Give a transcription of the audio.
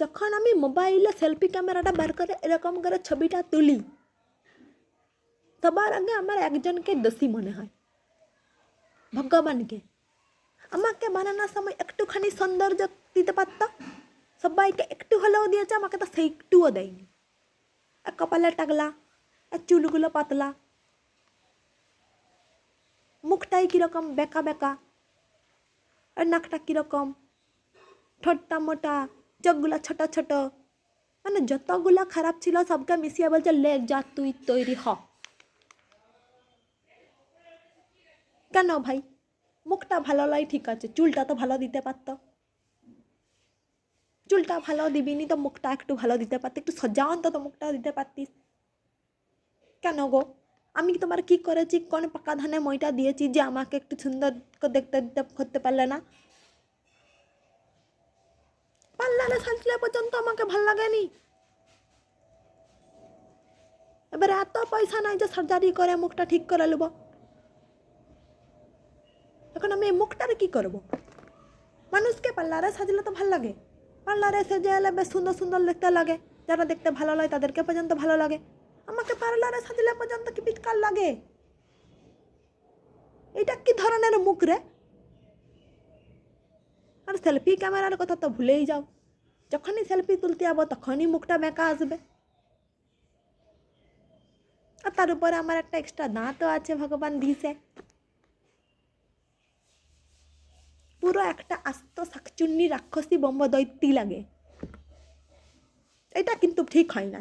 যখন আমি মোবাইলে সেলফি ক্যামেরাটা বার করে এরকম করে ছবিটা তুলি, সবার আগে আমার একজনকে দোষী মনে হয়, ভগবানকে। আমাকে বানানোর সময় একটুখানি সৌন্দর্য দিতে পারত, সবাইকে একটু হলেও দিয়েছে, আমাকে তো সেই একটুও দেয়নি। আর কপালে টাকলা, আর চুলগুলো পাতলা, মুখটাই কীরকম বেঁকা বেঁকা, আর নাকটা কীরকম, ঠোঁটটা মোটা, চোখগুলো ছোট ছোট, মানে যতগুলো খারাপ ছিল সবকে মিশিয়ে বলছে লে যা তুই তৈরি হ। কেন ভাই? মুখটা ভালো লাই ঠিক আছে, চুলটা তো ভালো দিতে পারত, চুলটা ভালো দিবিনি তো মুখটা একটু ভালো দিতে পারতি, একটু সজাও তো মুখটা দিতে পারতিস। কেন গো? আমি তোমার কি করেছি? কোন পাকা ধানে মইটা দিয়েছি যে আমাকে একটু সুন্দর দেখতে করতে পারলে না? পার্লারে সাজলে পর্যন্ত আমাকে ভাল লাগেনি। এবার এত পয়সা নাই যে সার্জারি করে মুখটা ঠিক করে নেব। এখন আমি এই মুখটার কি করব? মানুষকে পার্লারে সাজলে তো ভাল লাগে, পার্লারে সেজে এলে বেশ সুন্দর সুন্দর দেখতে লাগে, যারা দেখতে ভালো লাগে তাদেরকে পর্যন্ত ভালো লাগে। আমাকে পার্লারে সাজলে পর্যন্ত কি বিৎকার লাগে? এটা কি ধরনের মুখ রে? আর সেলফি ক্যামেরার কথা তো ভুলেই যাও, যখনই সেলফি তুলতে যাবো তখনই মুখটা বেঁকা আসবে। আর তার উপরে আমার একটা এক্সট্রা দাঁতও আছে ভগবান দিয়েছে, পুরো একটা আস্ত শাকচুন্নি রাক্ষসী বম্ব দৈত্যি লাগে। এটা কিন্তু ঠিক হয় না।